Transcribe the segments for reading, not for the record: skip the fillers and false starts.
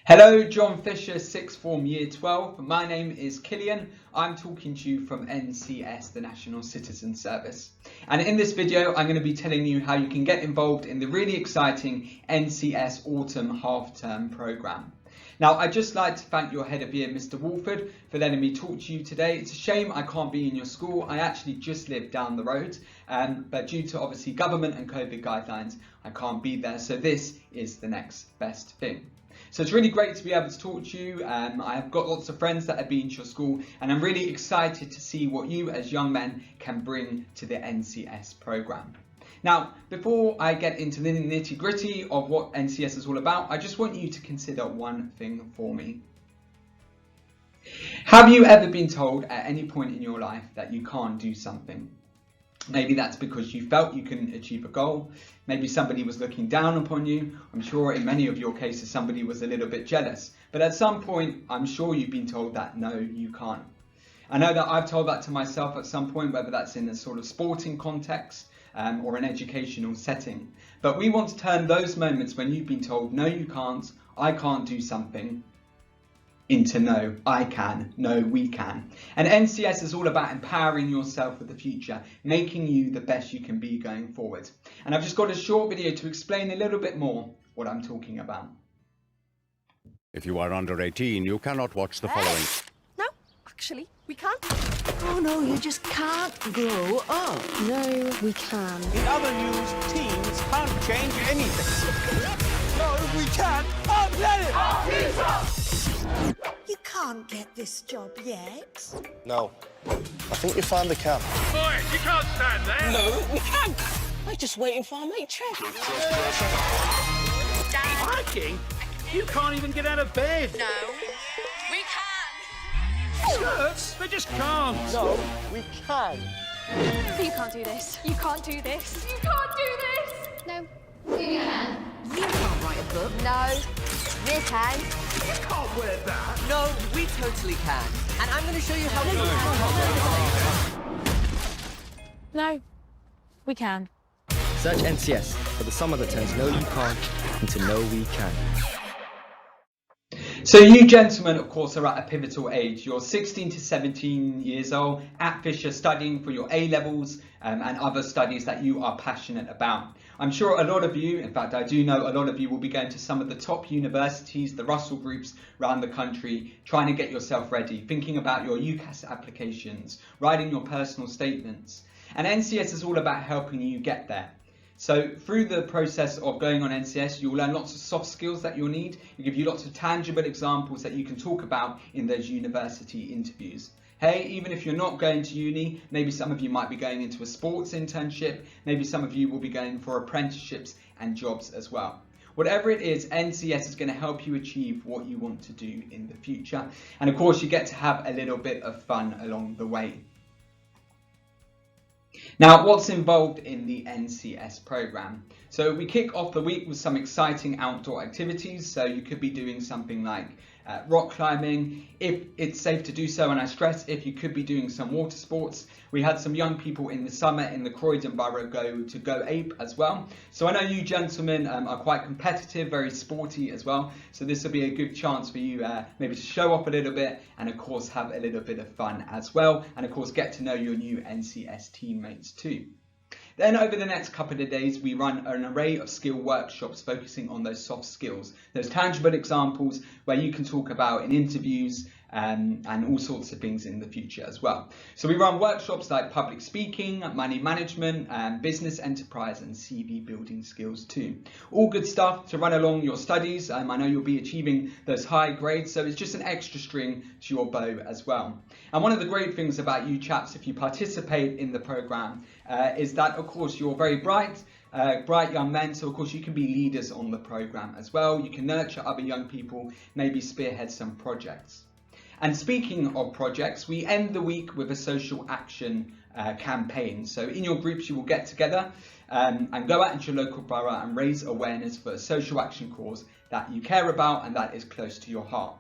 Hello, John Fisher, Sixth Form Year 12. My name is Killian. I'm talking to you from NCS, the National Citizen Service. And in this video, I'm going to be telling you how you can get involved in the really exciting NCS Autumn Half-Term Programme. Now, I'd just like to thank your head of year, Mr. Walford, for letting me talk to you today. It's a shame I can't be in your school. I actually just live down the road, but due to obviously government and COVID guidelines, I can't be there. So this is the next best thing. So it's really great to be able to talk to you. I've got lots of friends that have been to your school, and I'm really excited to see what you as young men can bring to the NCS programme. Now, before I get into the nitty gritty of what NCS is all about, I just want you to consider one thing for me. Have you ever been told at any point in your life that you can't do something? Maybe that's because you felt you couldn't achieve a goal. Maybe somebody was looking down upon you. I'm sure in many of your cases somebody was a little bit jealous. But at some point, I'm sure you've been told that no, you can't. I know that I've told that to myself at some point, whether that's in a sort of sporting context or an educational setting. But we want to turn those moments when you've been told no, you can't, I can't do something, into no, I can, no, we can. And NCS is all about empowering yourself for the future, making you the best you can be going forward. And I've just got a short video to explain a little bit more what I'm talking about. If you are under 18, you cannot watch the following. No, actually, we can't. Oh no, you just can't grow up. No, we can. In other news, teens can't change anything. No, we can't. Our planet! Our future! You can't get this job yet. No. I think you finally can. Boys, you can't stand there. No, we can't. We're just waiting for our mate Trev. Hiking? You can't even get out of bed. No, we can. Skirts? They just can't. No, we can. You can't do this. You can't do this. You can't do this. No. You can. You can't write a book. No, we can. You can't wear that. No, we totally can. And I'm going to show you how No, we can. Search NCS for the summer that turns no you can't into no we can. So you gentlemen, of course, are at a pivotal age. You're 16 to 17 years old at Fisher, studying for your A-levels and other studies that you are passionate about. I'm sure a lot of you, in fact I do know a lot of you, will be going to some of the top universities, the Russell groups around the country, trying to get yourself ready, thinking about your UCAS applications, writing your personal statements. And NCS is all about helping you get there. So through the process of going on NCS, you'll learn lots of soft skills that you'll need. It'll give you lots of tangible examples that you can talk about in those university interviews. Hey, even if you're not going to uni, maybe some of you might be going into a sports internship, maybe some of you will be going for apprenticeships and jobs as well. Whatever it is, NCS is going to help you achieve what you want to do in the future. And of course, you get to have a little bit of fun along the way. Now, what's involved in the NCS programme? So we kick off the week with some exciting outdoor activities. So you could be doing something like rock climbing, if it's safe to do so, and I stress if you could be doing some water sports. We had some young people in the summer in the Croydon Borough go ape as well. So I know you gentlemen are quite competitive, very sporty as well. So this will be a good chance for you maybe to show off a little bit and of course have a little bit of fun as well. And of course get to know your new NCS teammates too. Then over the next couple of days, we run an array of skill workshops focusing on those soft skills, those tangible examples where you can talk about in interviews and all sorts of things in the future as well. So we run workshops like public speaking, money management, business enterprise and CV building skills too. All good stuff to run along your studies. I know you'll be achieving those high grades, so it's just an extra string to your bow as well. And one of the great things about you chaps, if you participate in the programme, is that of course you're very bright young men, so of course you can be leaders on the programme as well. You can nurture other young people, maybe spearhead some projects. And speaking of projects, we end the week with a social action campaign. So in your groups you will get together and go out into your local borough and raise awareness for a social action cause that you care about and that is close to your heart.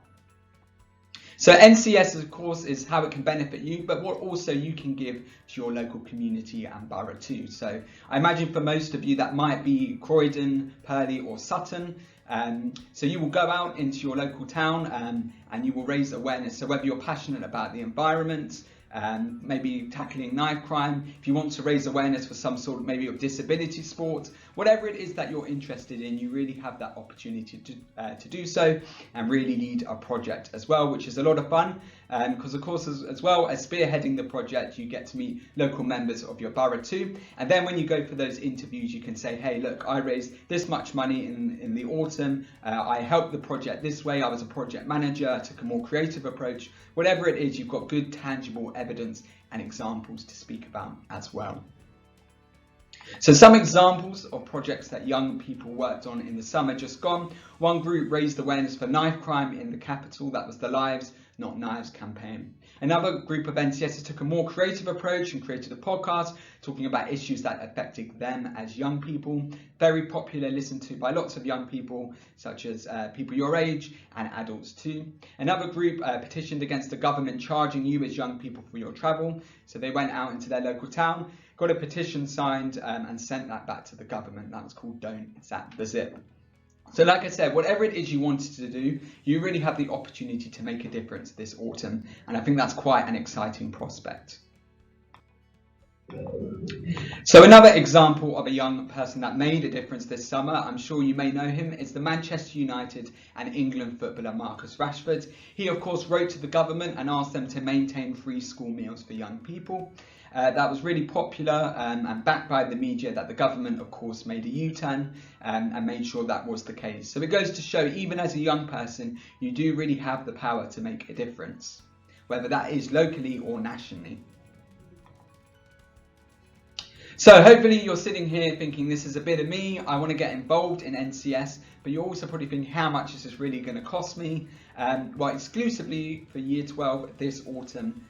So NCS, of course, is how it can benefit you, but what also you can give to your local community and borough too. So I imagine for most of you that might be Croydon, Purley or Sutton. So you will go out into your local town and you will raise awareness. So whether you're passionate about the environment, maybe tackling knife crime, if you want to raise awareness for some sort of maybe of disability sport, whatever it is that you're interested in, you really have that opportunity to do so and really lead a project as well, which is a lot of fun because of course as well as spearheading the project, you get to meet local members of your borough too, and then when you go for those interviews you can say, hey look, I raised this much money in the autumn, I helped the project this way, I was a project manager, I took a more creative approach. Whatever it is, you've got good tangible evidence and examples to speak about as well. So some examples of projects that young people worked on in the summer just gone. One group raised awareness for knife crime in the capital. That was the Lives Not Knives campaign. Another group of NCSs took a more creative approach and created a podcast talking about issues that affected them as young people. Very popular, listened to by lots of young people, such as people your age and adults too. Another group petitioned against the government charging you as young people for your travel. So they went out into their local town, got a petition signed and sent that back to the government. That was called Don't Zap the Zip. So like I said, whatever it is you wanted to do, you really have the opportunity to make a difference this autumn. And I think that's quite an exciting prospect. So another example of a young person that made a difference this summer, I'm sure you may know him, is the Manchester United and England footballer Marcus Rashford. He of course wrote to the government and asked them to maintain free school meals for young people. That was really popular and backed by the media that the government of course made a U-turn and made sure that was the case. So it goes to show, even as a young person, you do really have the power to make a difference, whether that is locally or nationally. So hopefully you're sitting here thinking, this is a bit of me, I want to get involved in NCS, but you're also probably thinking, how much is this really going to cost me? Well, exclusively for Year 12 this autumn,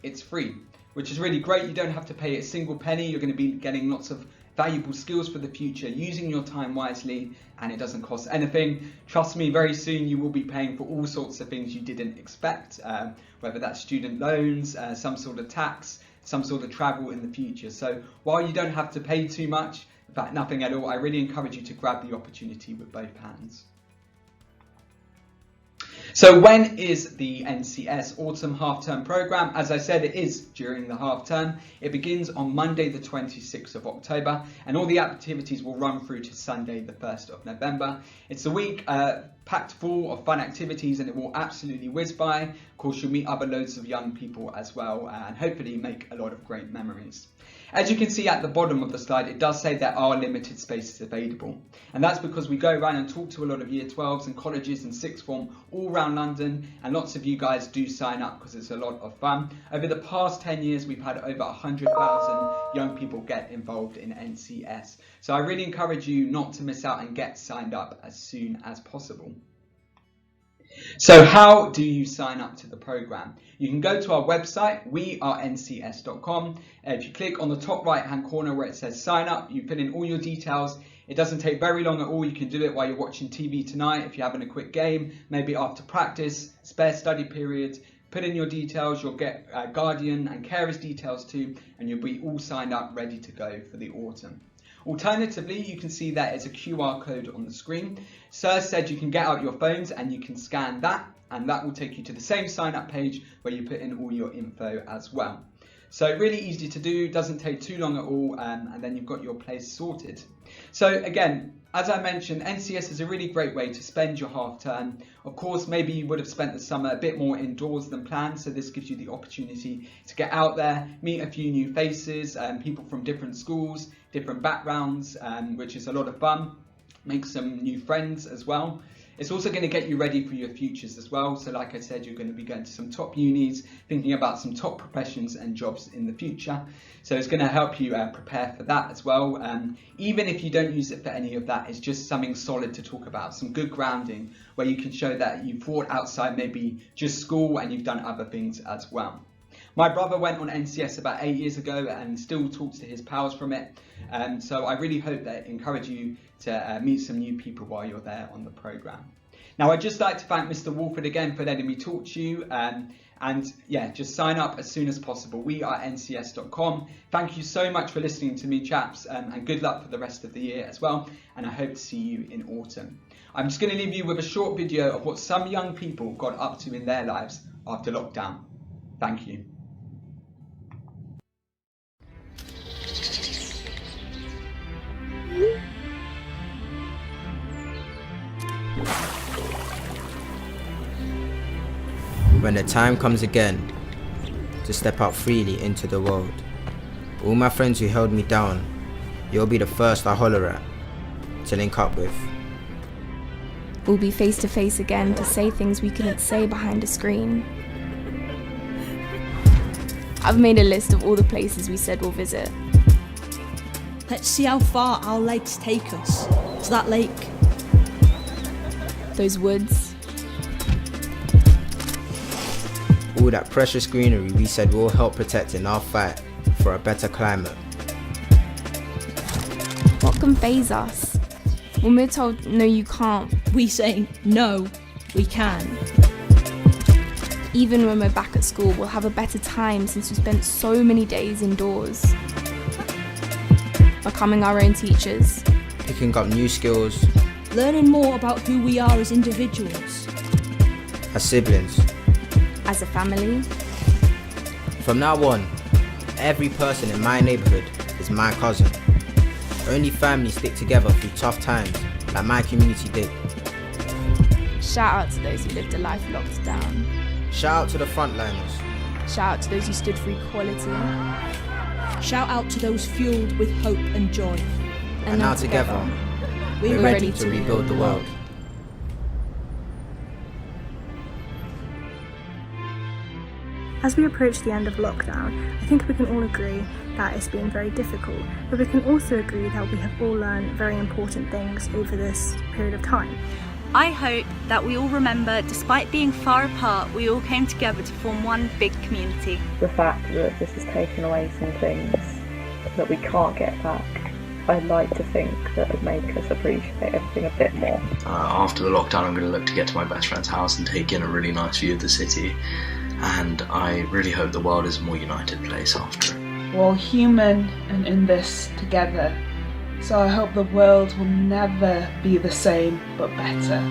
it's free, which is really great. You don't have to pay a single penny. You're going to be getting lots of valuable skills for the future, using your time wisely, and it doesn't cost anything. Trust me, very soon you will be paying for all sorts of things you didn't expect, whether that's student loans, some sort of tax, some sort of travel in the future. So while you don't have to pay too much, in fact nothing at all, I really encourage you to grab the opportunity with both hands. So when is the NCS Autumn Half-Term Programme? As I said, it is during the half-term. It begins on Monday the 26th of October and all the activities will run through to Sunday the 1st of November. It's a week packed full of fun activities and it will absolutely whiz by. Of course, you'll meet other loads of young people as well and hopefully make a lot of great memories. As you can see at the bottom of the slide, it does say there are limited spaces available. And that's because we go around and talk to a lot of Year 12s and colleges and sixth form all around London, and lots of you guys do sign up because it's a lot of fun. Over the past 10 years, we've had over 100,000 young people get involved in NCS. So I really encourage you not to miss out and get signed up as soon as possible. So how do you sign up to the programme? You can go to our website, wearencs.com. If you click on the top right hand corner where it says sign up, you fill in all your details. It doesn't take very long at all. You can do it while you're watching TV tonight, if you're having a quick game, maybe after practice, spare study periods. Put in your details, you'll get guardian and carers details too, and you'll be all signed up, ready to go for the autumn. Alternatively, you can see there is a QR code on the screen. Sir said you can get out your phones and you can scan that, and that will take you to the same sign up page where you put in all your info as well. So really easy to do, doesn't take too long at all, and then you've got your place sorted. So again, as I mentioned, NCS is a really great way to spend your half term. Of course, maybe you would have spent the summer a bit more indoors than planned, so this gives you the opportunity to get out there, meet a few new faces, people from different schools, different backgrounds, which is a lot of fun. Make some new friends as well. It's also going to get you ready for your futures as well. So like I said, you're going to be going to some top unis, thinking about some top professions and jobs in the future. So it's going to help you prepare for that as well. Even if you don't use it for any of that, it's just something solid to talk about, some good grounding where you can show that you've thought outside maybe just school and you've done other things as well. My brother went on NCS about 8 years ago and still talks to his pals from it. So I really hope that encourage you to meet some new people while you're there on the programme. Now, I'd just like to thank Mr. Wolford again for letting me talk to you. And yeah, just sign up as soon as possible. We are ncs.com. Thank you so much for listening to me, chaps, and good luck for the rest of the year as well. And I hope to see you in autumn. I'm just going to leave you with a short video of what some young people got up to in their lives after lockdown. Thank you. When the time comes again to step out freely into the world, all my friends who held me down, you'll be the first I holler at, to link up with. We'll be face to face again to say things we couldn't say behind a screen. I've made a list of all the places we said we'll visit. Let's see how far our legs take us to that lake. Those woods. All that precious greenery we said will help protect in our fight for a better climate. What can faze us? When we're told, no you can't, We say, no, we can. even when we're back at school, we'll have a better time since we spent so many days indoors. Becoming our own teachers. Picking up new skills. Learning more about who we are as individuals. As siblings. As a family. From now on, every person in my neighbourhood is my cousin. Only families stick together through tough times, like my community did. Shout out to those who lived a life locked down. Shout out to the frontliners. Shout out to those who stood for equality. Shout out to those fueled with hope and joy. And now together, we're ready to rebuild the world. As we approach the end of lockdown, I think we can all agree that it's been very difficult, but we can also agree that we have all learned very important things over this period of time. I hope that we all remember, despite being far apart, we all came together to form one big community. The fact that this has taken away some things that we can't get back, I'd like to think that would make us appreciate everything a bit more. After the lockdown, I'm going to look to get to my best friend's house and take in a really nice view of the city. And I really hope the world is a more united place after it. We're all human and in this together. So I hope the world will never be the same, but better.